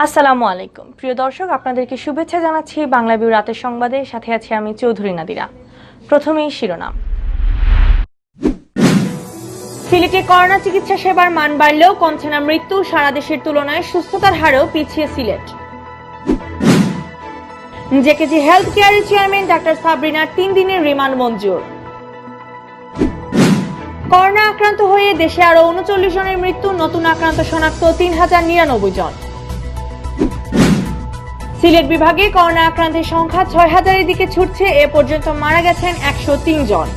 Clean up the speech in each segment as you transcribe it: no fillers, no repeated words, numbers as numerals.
আসসালামু আলাইকুম প্রিয় দর্শক, আপনাদেরকে শুভেচ্ছা জানাচ্ছি বাংলাভিউ রাতের সংবাদে। সাথে আছি আমি চৌধুরী নাদিরা। প্রথমেই শিরোনাম। সিলেটে করোনা চিকিৎসা সেবার মান বাড়লেও কমছে না মৃত্যু। সারা দেশের তুলনায় সুস্থতার হারেও পিছিয়ে সিলেট। জেকেজি হেলথ কেয়ারের চেয়ারম্যান ডাক্তার সাবরিনার 3 দিনের রিমান্ড মঞ্জুর। করোনা আক্রান্ত হয়ে দেশে আরো 39 জনের মৃত্যু, নতুন আক্রান্ত শনাক্ত 3099 জন। সিলেট বিভাগে করোনা আক্রান্তের সংখ্যা 6000-এর দিকে ছুটছে। এ পর্যন্ত মারা গেছেন 103 জন।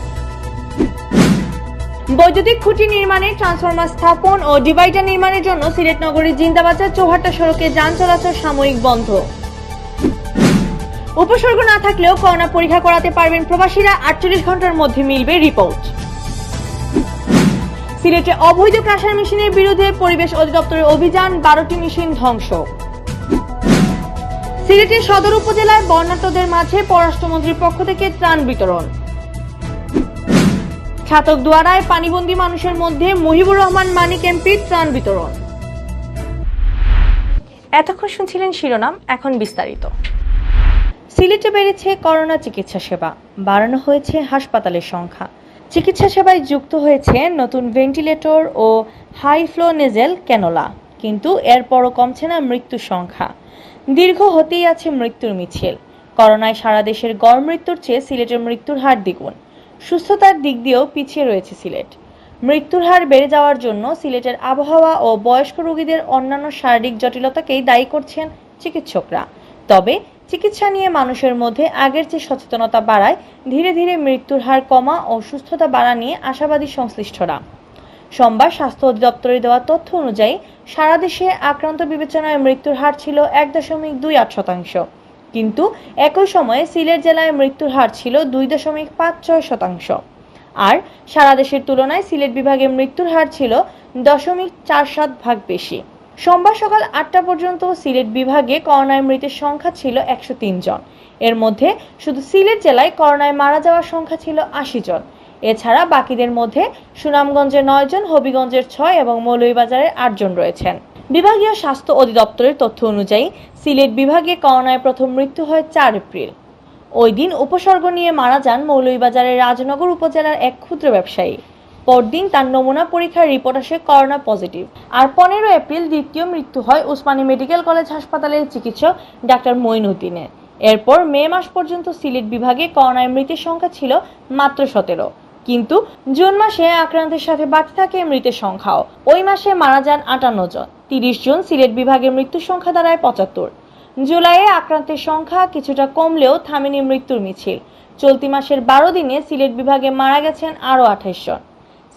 বৈদ্যুতিক খুঁটি নির্মাণে, ট্রান্সফরমার স্থাপন ও ডিভাইডার নির্মাণের জন্য সিলেট নগরীর জিন্দাবাজার চৌহাট্টা সড়কে যান চলাচল সাময়িক বন্ধ। উপসর্গ না থাকলেও করোনা পরীক্ষা করাতে পারবেন প্রবাসীরা, 48 ঘন্টার মধ্যে মিলবে রিপোর্ট। সিলেটে অবৈধ ক্রাশার মেশিনের বিরুদ্ধে পরিবেশ অধিদপ্তরের অভিযান, 12টি মেশিন ধ্বংস। সিলেটের সদর উপজেলায় বন্যার্তদের মাঝে পররাষ্ট্রমন্ত্রীর পক্ষ থেকে ত্রাণ বিতরণ। ছাতক দুয়ারায় পানিবন্দী মানুষের মধ্যে মুহিবুর রহমান মানিক এমপির ত্রাণ বিতরণ। এতক্ষণ শুনছিলেন শিরোনাম, এখন বিস্তারিত। সিলেটে বেড়েছে করোনা চিকিৎসা সেবা, বাড়ানো হয়েছে হাসপাতালের সংখ্যা। চিকিৎসা সেবায় যুক্ত হয়েছে নতুন ভেন্টিলেটর ও হাই ফ্লো নেজেল ক্যানোলা, কিন্তু এরপরও কমছে না মৃত্যুর সংখ্যা। দীর্ঘ হতেই আছে মৃত্যুর মিছিল। করোনায় সারা দেশের গড় মৃত্যুর চেয়ে সিলেটের মৃত্যুর হার দ্বিগুণ। সুস্থতার দিক দিয়েও পিছিয়ে রয়েছে সিলেট। মৃত্যুর হার বেড়ে যাওয়ার জন্য সিলেটের আবহাওয়া ও বয়স্ক রোগীদের অন্যান্য শারীরিক জটিলতাকেই দায়ী করছেন চিকিৎসকরা। তবে চিকিৎসা নিয়ে মানুষের মধ্যে আগের চেয়ে সচেতনতা বাড়ায় ধীরে ধীরে মৃত্যুর হার কমা ও সুস্থতা বাড়া নিয়ে আশাবাদী সংশ্লিষ্টরা। সোমবার স্বাস্থ্য অধিদপ্তরের দেওয়া তথ্য অনুযায়ী সারা দেশে আক্রান্ত বিবেচনায় মৃত্যুর হার ছিল 1.28%, কিন্তু একই সময়ে সিলেট জেলায় মৃত্যুর হার ছিল 2.56%। আর সারা দেশের তুলনায় সিলেট বিভাগে মৃত্যুর হার ছিল 0.47 বেশি। সোমবার সকাল 8টা পর্যন্ত সিলেট বিভাগে করোনায় মৃতের সংখ্যা ছিল 103 জন। এর মধ্যে শুধু সিলেট জেলায় করোনায় মারা যাওয়ার সংখ্যা ছিল 80 জন। এছাড়া বাকিদের মধ্যে সুনামগঞ্জের 9 জন, হবিগঞ্জের 6 এবং মৌলভীবাজারের 8 জন রয়েছেন। বিভাগীয় স্বাস্থ্য অধিদপ্তরের তথ্য অনুযায়ী সিলেট বিভাগে করোনায় প্রথম মৃত্যু হয় 4 এপ্রিল। ওই দিন উপসর্গ নিয়ে মারা যান মৌলভীবাজারের রাজনগর উপজেলার এক ক্ষুদ্র ব্যবসায়ী। পরদিন তার নমুনা পরীক্ষার রিপোর্ট আসে করোনা পজিটিভ। আর 15 এপ্রিল দ্বিতীয় মৃত্যু হয় ওসমানী মেডিকেল কলেজ হাসপাতালের চিকিৎসক ডাক্তার মঈনুদ্দিনের। এরপর মে মাস পর্যন্ত সিলেট বিভাগে করোনায় মৃতের সংখ্যা ছিল মাত্র 17, কিন্তু জুন মাসে আক্রান্তের সাথে বাড়তে থাকে মৃতের সংখ্যাও। ওই মাসে মারা যান 58 জন। 30 জুন সিলেট বিভাগে মৃত্যুর সংখ্যা দাঁড়ায় 75। জুলাইয়ে আক্রান্তের সংখ্যা কিছুটা কমলেও থামেনি মৃত্যুর মিছিল। চলতি মাসের 12 দিনে সিলেট বিভাগে মারা গেছেন আরও 28 জন।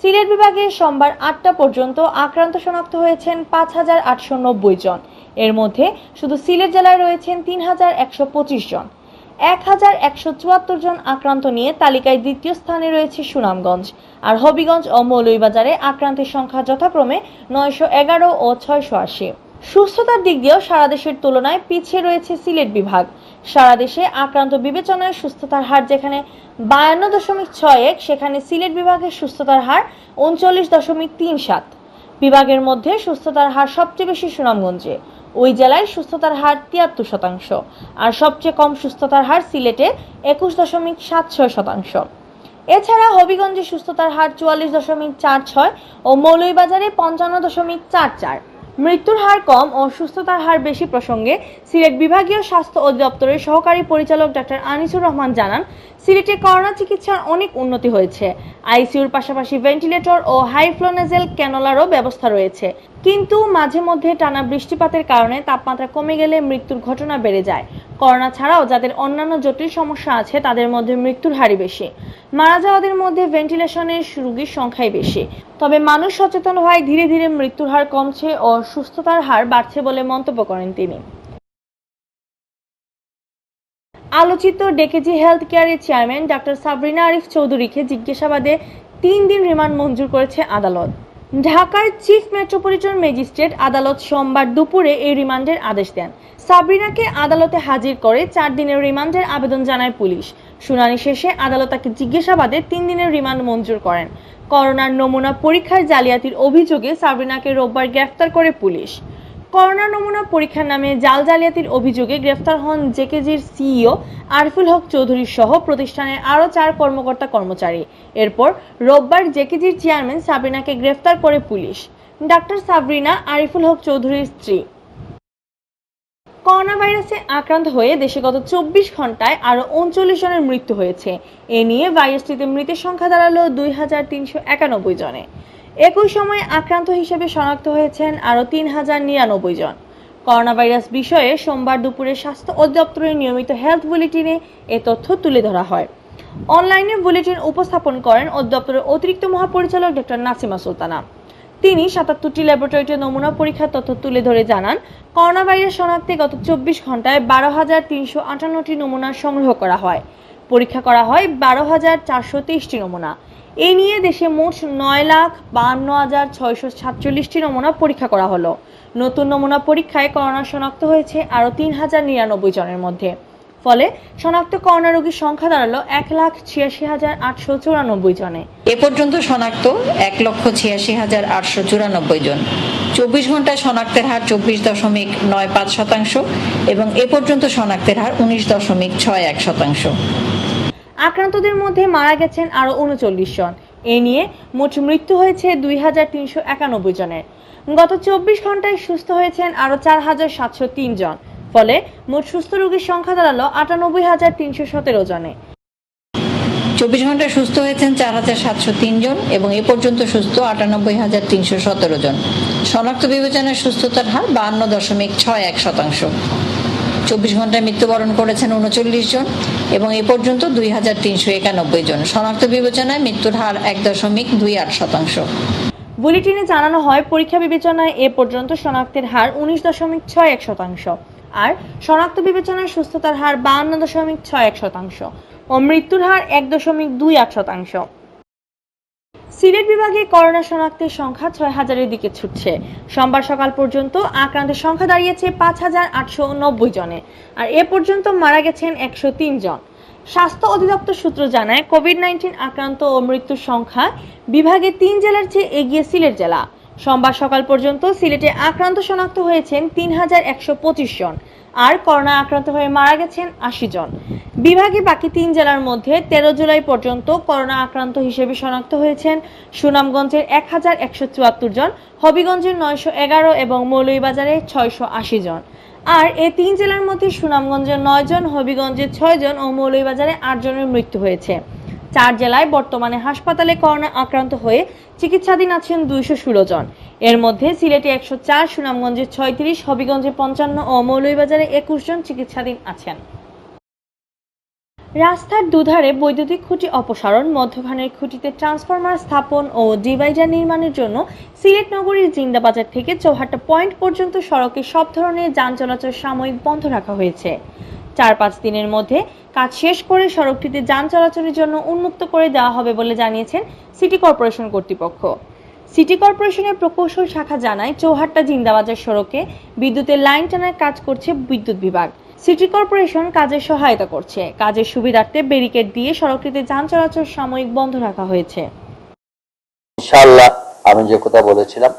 সিলেট বিভাগে সোমবার 8টা পর্যন্ত আক্রান্ত শনাক্ত হয়েছেন 5890 জন। এর মধ্যে শুধু সিলেট জেলায় রয়েছেন 3125 জন। 1174 জন আক্রান্ত নিয়ে তালিকায় দ্বিতীয় স্থানে রয়েছে সুনামগঞ্জ। আর হবিগঞ্জ ও মৌলভীবাজারে আক্রান্তের সংখ্যা যথাক্রমে 911 ও 680। সুস্থতার দিক দিয়েও সারা দেশের তুলনায় পিছিয়ে রয়েছে সিলেট বিভাগ। সারা দেশে আক্রান্ত বিবেচনায় সুস্থতার হার যেখানে 52.61, সেখানে সিলেট বিভাগের সুস্থতার হার 39.37। বিভাগের মধ্যে সুস্থতার হার সবচেয়ে বেশি সুনামগঞ্জে। ওই জেলায় সুস্থতার হার 73%, আর সবচেয়ে কম সুস্থতার হার সিলেটে 21.76%। এছাড়া হবিগঞ্জে সুস্থতার হার 44.46 ও মৌলভীবাজারে 55.44। মৃত্যুর হার কম ও সুস্থতার হার বেশি প্রসঙ্গে সিলেট বিভাগীয় স্বাস্থ্য অধিদপ্তরের সহকারী পরিচালক ডাক্তার আনিসুর রহমান জানান, সিলেটে করোনা চিকিৎসার অনেক উন্নতি হয়েছে। আইসিইউর পাশাপাশি ভেন্টিলেটর ও হাই ফ্লো নেজেল ক্যানোলারও ব্যবস্থা রয়েছে, কিন্তু মাঝে মধ্যে টানা বৃষ্টিপাতের কারণে তাপমাত্রা কমে গেলে মৃত্যুর ঘটনা বেড়ে যায়। করোনা ছাড়াও যাদের অন্যান্য জটিল সমস্যা আছে তাদের মধ্যে মৃত্যুর হারই বেশি। মারা যাওয়াদের মধ্যে ভেন্টিলেশনের রোগীর সংখ্যাই বেশি। তবে মানুষ সচেতন হওয়ায় ধীরে ধীরে মৃত্যুর হার কমছে ও সুস্থতার হার বাড়ছে বলে মন্তব্য করেন তিনি। আলোচিত জেকেজি হেলথ কেয়ারের চেয়ারম্যান ডাক্তার সাবরিনা আরিফ চৌধুরীকে জিজ্ঞাসাবাদে 3 দিন রিমান্ড মঞ্জুর করেছে আদালত। ঢাকার চিফ মেট্রোপলিটন ম্যাজিস্ট্রেট আদালত সোমবার দুপুরে এই রিমান্ডের আদেশ দেন। সাবরিনাকে আদালতে হাজির করে 4 দিনের রিমান্ডের আবেদন জানায় পুলিশ। শুনানি শেষে আদালত তাকে জিজ্ঞাসাবাদে 3 দিনের রিমান্ড মঞ্জুর করেন। করোনার নমুনা পরীক্ষার জালিয়াতির অভিযোগে সাবরিনাকে রোববার গ্রেফতার করে পুলিশ। করোনা নমুনা পরীক্ষার নামে জালিয়াতির অভিযোগে গ্রেফতার হন জেকেজির সিইও আরিফুল হক চৌধুরী সহ প্রতিষ্ঠানের আরও 4 কর্মকর্তা কর্মচারী। এরপর রোববার জেকেজির চেয়ারম্যান সাবরিনাকে গ্রেফতার করে পুলিশ। ডাক্তার সাবরিনা আরিফুল হক চৌধুরীর স্ত্রী। করোনা ভাইরাসে আক্রান্ত হয়ে দেশে গত 24 ঘন্টায় আরও 39 জনের মৃত্যু হয়েছে। এ নিয়ে ভাইরাসটিতে মৃতের সংখ্যা দাঁড়ালো 2391 জনে। একই সময়ে আক্রান্ত হিসেবে শনাক্ত হয়েছেন আরও 3099 জন। করোনা ভাইরাস বিষয়ে সোমবার দুপুরে স্বাস্থ্য অধিদপ্তরের নিয়মিত হেলথ বুলেটিনে এ তথ্য তুলে ধরা হয়। অনলাইনে বুলেটিন উপস্থাপন করেন অধিদপ্তরের অতিরিক্ত মহাপরিচালক ডক্টর নাসিমা সুলতানা। তিনি 77টি ল্যাবরেটরিতে নমুনা পরীক্ষার তথ্য তুলে ধরে জানান, করোনা ভাইরাস শনাক্তে গত 24 ঘন্টায় 12,358টি নমুনা সংগ্রহ করা হয়। পরীক্ষা করা হয় 12,423টি নমুনা। এ নিয়ে দেশে মোট 9,52,647টি নমুনা পরীক্ষা করা হলো। নতুন নমুনা পরীক্ষায় করোনা শনাক্ত হয়েছে আরও 3,099 জনের মধ্যে। ফলে শনাক্ত করোনা রোগীর সংখ্যা দাঁড়ালো 1,86,894 জনে। এ পর্যন্ত শনাক্ত 1,86,894 জন। 24 ঘন্টায় শনাক্তের হার 24.95% এবং এ পর্যন্ত শনাক্তের হার 19.61%। আক্রান্তদের মধ্যে মারা গেছেন আরও 39 জন। এ নিয়ে মোট মৃত্যু হয়েছে 2,391 জনের। গত 24 ঘন্টায় সুস্থ হয়েছেন আরও 4,703 জন। ফলে মোট সুস্থ রোগীর সংখ্যা দাঁড়ালো 98,317 জনে। 24 ঘন্টায় সুস্থ হয়েছেন 4,703 জন এবং এ পর্যন্ত সুস্থ 98,317 জন। শনাক্ত বিবেচনায় সুস্থতার হার 52.61%। 24 ঘন্টায় মৃত্যুবরণ করেছেন 39 জন এবং এ পর্যন্ত 2,391 জন। শনাক্ত বিবেচনায় মৃত্যুর হার 1.28%। বুলেটিনে জানানো হয়, পরীক্ষা বিবেচনায় এ পর্যন্ত শনাক্তের হার 19.61% আর শনাক্ত বিবেচনায় সুস্থতার হার 52.61% ও মৃত্যুর হার 1.28%। সিলেট বিভাগে করোনা শনাক্তের সংখ্যা 6,000-এর দিকে ছুটছে। সোমবার সকাল পর্যন্ত আক্রান্তের সংখ্যা দাঁড়িয়েছে 5,890 জনে আর এ পর্যন্ত মারা গেছেন 103 জন। স্বাস্থ্য অধিদপ্তর সূত্র জানায়, কোভিড-19 আক্রান্ত ও মৃত্যুর সংখ্যা বিভাগে 3 জেলার চেয়ে এগিয়ে সিলেট জেলা। সোমবার সকাল পর্যন্ত সিলেটে আক্রান্ত শনাক্ত হয়েছেন 3,125 জন আর করোনা আক্রান্ত হয়ে মারা গেছেন 80 জন। বিভাগে বাকি 3 জেলার মধ্যে 13 জুলাই পর্যন্ত করোনা আক্রান্ত হিসেবে শনাক্ত হয়েছেন সুনামগঞ্জের 1,174 জন, হবিগঞ্জের 911 এবং মৌলভীবাজারে 680 জন। আর এই 3 জেলার মধ্যে সুনামগঞ্জের 9 জন, হবিগঞ্জের 6 জন ও মৌলভীবাজারে 8 জনের মৃত্যু হয়েছে। 4 জেলায় বর্তমানে হাসপাতালে করোনা আক্রান্ত হয়ে চিকিৎসাধীন আছেন 216 জন। এর মধ্যে সিলেটে 104, সুনামগঞ্জে 36, হবিগঞ্জে 55 ও মৌলভীবাজারে 21 জন চিকিৎসাধীন আছেন। রাস্তার দুধারে বৈদ্যুতিক খুঁটি অপসারণ, মধ্যখানের খুঁটিতে ট্রান্সফরমার স্থাপন ও ডিভাইডার নির্মাণের জন্য সিলেট নগরীর জিন্দাবাজার থেকে চৌহাট্টা পয়েন্ট পর্যন্ত সড়কে সব ধরনের যান চলাচল সাময়িক বন্ধ রাখা হয়েছে। 4-5 দিনের মধ্যে কাজ শেষ করে সড়কটিতে যান চলাচলের জন্য উন্মুক্ত করে দেওয়া হবে বলে জানিয়েছেন সিটি কর্পোরেশন কর্তৃপক্ষ। সিটি কর্পোরেশনের প্রকৌশল শাখা জানায়, চৌহাট্টা জিন্দাবাজার সড়কে বিদ্যুতের লাইন টানার কাজ করছে বিদ্যুৎ বিভাগ। সিটি কর্পোরেশন কাজের সহায়তা করছে। কাজের সুবিধার্থে ব্যারিকেড দিয়ে সড়কটিতে যান চলাচল সাময়িক বন্ধ রাখা হয়েছে। ইনশাআল্লাহ আমি যে কথা বলেছিলাম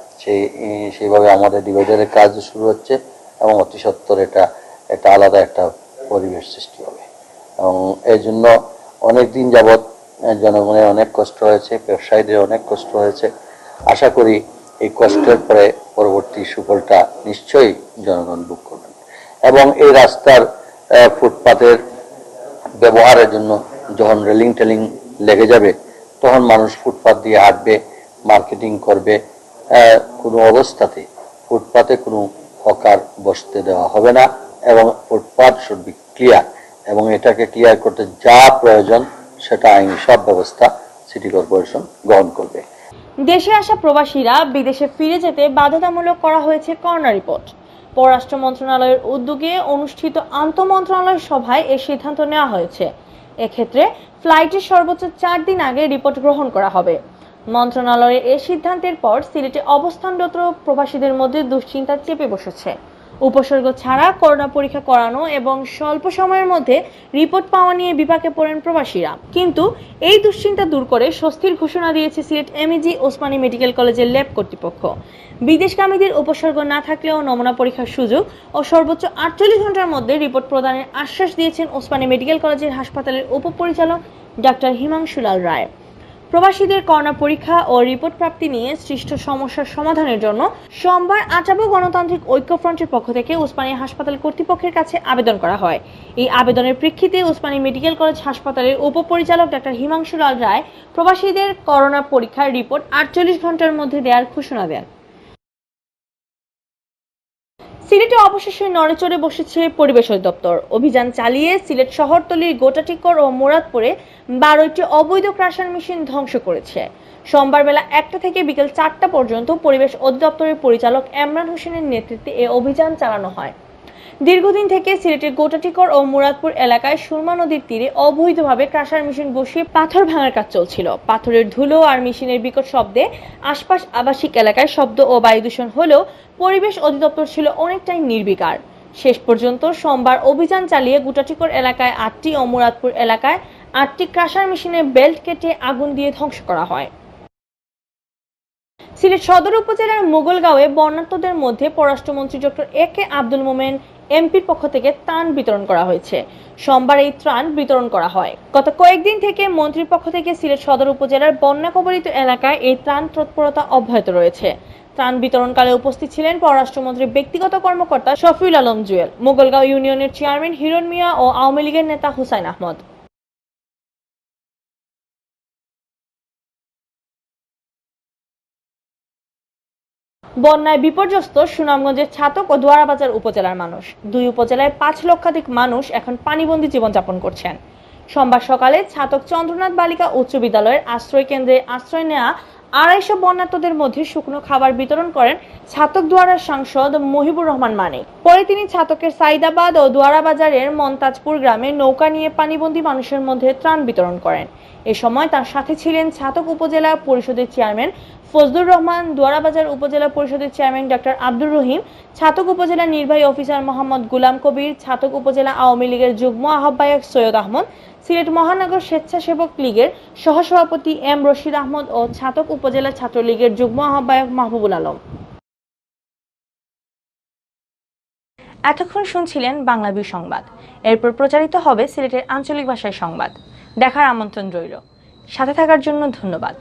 সেইভাবে আমাদের ডিভাইডারের কাজ শুরু হচ্ছে এবং অতি সত্বর এটা আলাদা একটা পরিবেশ সৃষ্টি হবে এবং এর জন্য অনেক দিন যাবৎ জনগণের অনেক কষ্ট হয়েছে, ব্যবসায়ীদের অনেক কষ্ট হয়েছে। আশা করি এই কষ্টের পরে পরবর্তী সুফলটা নিশ্চয়ই জনগণ ভোগ করবেন এবং এই রাস্তার ফুটপাতের ব্যবহারের জন্য যখন রেলিং টেলিং লেগে যাবে তখন মানুষ ফুটপাত দিয়ে হাঁটবে, মার্কেটিং করবে। কোনো অবস্থাতে ফুটপাতে কোনো হকার বসতে দেওয়া হবে না এবং ফুটপাত শুড বি ক্লিয়ার এবং এটাকে ক্লিয়ার করতে যা প্রয়োজন সেটা আইনি সব ব্যবস্থা সিটি কর্পোরেশন গ্রহণ করবে। দেশে আসা প্রবাসীরা বিদেশে ফিরে যেতে বাধ্যতামূলক করা হয়েছে করোনা রিপোর্ট। পররাষ্ট্র মন্ত্রণালয়ের উদ্যোগে অনুষ্ঠিত আন্তঃমন্ত্রণালয় সভায় এই সিদ্ধান্ত নেওয়া হয়েছে। এক্ষেত্রে ফ্লাইটের সর্বোচ্চ 4 দিন আগে রিপোর্ট গ্রহণ করা হবে। মন্ত্রণালয়ের এই সিদ্ধান্তের পর সিলেটে অবস্থানরত প্রবাসীদের মধ্যে দুশ্চিন্তা চেপে বসেছে। উপসর্গ ছাড়া করোনা পরীক্ষা করানো এবং স্বল্প সময়ের মধ্যে রিপোর্ট পাওয়া নিয়ে বিপাকে পড়েন প্রবাসীরা। কিন্তু এই দুশ্চিন্তা দূর করে স্বস্তির ঘোষণা দিয়েছে সিলেট এমএজি ওসমানী মেডিকেল কলেজের ল্যাব কর্তৃপক্ষ। বিদেশগামীদের উপসর্গ না থাকলেও নমুনা পরীক্ষার সুযোগ ও সর্বোচ্চ 48 ঘন্টার মধ্যে রিপোর্ট প্রদানের আশ্বাস দিয়েছেন ওসমানী মেডিকেল কলেজের হাসপাতালের উপপরিচালক ডাক্তার হিমাংশু লাল রায়। প্রবাসীদের করোনা পরীক্ষা ও রিপোর্ট প্রাপ্তি নিয়ে সৃষ্ট সমস্যার সমাধানের জন্য সোমবার আটাবো গণতান্ত্রিক ঐক্যফ্রন্টের পক্ষ থেকে ওসমানী হাসপাতাল কর্তৃপক্ষের কাছে আবেদন করা হয়। এই আবেদনের প্রেক্ষিতে ওসমানী মেডিকেল কলেজ হাসপাতালের উপপরিচালক ডাক্তার হিমাংশু লাল রায় প্রবাসীদের করোনা পরীক্ষার রিপোর্ট 48 ঘন্টার মধ্যে দেওয়ার ঘোষণা দেন। সিলেটে অবশেষে নড়েচড়ে বসেছে পরিবেশ অধিদপ্তর। অভিযান চালিয়ে সিলেট শহরতলির গোটাটিকর ও মুরাদপুরে 12টি অবৈধ ক্রাশার মেশিন ধ্বংস করেছে। সোমবার বেলা 1টা থেকে বিকেল 4টা পর্যন্ত পরিবেশ অধিদপ্তরের পরিচালক ইমরান হোসেনের নেতৃত্বে এই অভিযান চালানো হয়। দীর্ঘদিন থেকে সিলেটের গোটাটিকর ও মুরাদপুর এলাকায় সুরমা নদীর তীরে অবৈধভাবে ক্রাশার মেশিন বসিয়ে পাথর ভাঙার কাজ চলছিল। পাথরের ধুলো আর মেশিনের বিকট শব্দে আশপাশ আবাসিক এলাকায় শব্দ ও বায়ু দূষণ হলেও পরিবেশ অধিদপ্তর ছিল অনেকটাই নির্বিকার। শেষ পর্যন্ত সোমবার অভিযান চালিয়ে গোটাটিকর এলাকায় 8টি ও মুরাদপুর এলাকায় 8টি ক্রাশার মেশিনের বেল্ট কেটে আগুন দিয়ে ধ্বংস করা হয়। সিলেট সদর উপজেলার মোগলগাঁওয়ে বন্যার্তদের মধ্যে পররাষ্ট্রমন্ত্রী ডক্টর এ.কে আব্দুল মোমেন এমপির পক্ষ থেকে ত্রাণ বিতরণ করা হয়েছে। সোমবার এই ত্রাণ বিতরণ করা হয়। গত কয়েকদিন থেকে মন্ত্রীর পক্ষ থেকে সিলেট সদর উপজেলার বন্যা কবলিত এলাকায় এই ত্রাণ তৎপরতা অব্যাহত রয়েছে। ত্রাণ বিতরণকালে উপস্থিত ছিলেন পররাষ্ট্রমন্ত্রীর ব্যক্তিগত কর্মকর্তা শফিউল আলম জুয়েল, মোগলগাঁও ইউনিয়নের চেয়ারম্যান হিরণ মিয়া ও আওয়ামী লীগের নেতা হুসাইন আহমদ। বন্যায় বিপর্যস্ত সুনামগঞ্জের ছাতক ও দোয়ারাবাজার উপজেলার মানুষ। দুই উপজেলায় 5 লক্ষাধিক মানুষ এখন পানিবন্দী জীবনযাপন করছেন। সোমবার সকালে ছাতক চন্দ্রনাথ বালিকা উচ্চ বিদ্যালয়ের আশ্রয় কেন্দ্রে আশ্রয় নেওয়া 250 বন্যার্তদের মধ্যে শুকনো খাবার বিতরণ করেন ছাতক দুয়ারার সাংসদ মহিবুর রহমান মানিক। পরে তিনি ছাতকের সাইদাবাদ ও দোয়ারাবাজারের মন্তাজপুর গ্রামে নৌকা নিয়ে পানিবন্দী মানুষের মধ্যে ত্রাণ বিতরণ করেন। এ সময় তার সাথে ছিলেন ছাতক উপজেলা পরিষদের চেয়ারম্যান ফজলুর রহমান, দোয়ারাবাজার উপজেলা পরিষদের চেয়ারম্যান ডাক্তার আব্দুর রহিম, ছাতক উপজেলা নির্বাহী অফিসার মোহাম্মদ গুলাম কবির, ছাতক উপজেলা আওয়ামী লীগের যুগ্ম আহ্বায়ক সৈয়দ আহমদ, সিলেট মহানগর স্বেচ্ছাসেবক লীগের সহসভাপতি এম রশিদ আহমদ ও ছাতক উপজেলা ছাত্রলীগের যুগ্ম আহ্বায়ক মাহবুবুল আলম। এতক্ষণ শুনছিলেন বাংলাভিউ সংবাদ। এরপর প্রচারিত হবে সিলেটের আঞ্চলিক ভাষায় সংবাদ। দেখার আমন্ত্রণ রইল। সাথে থাকার জন্য ধন্যবাদ।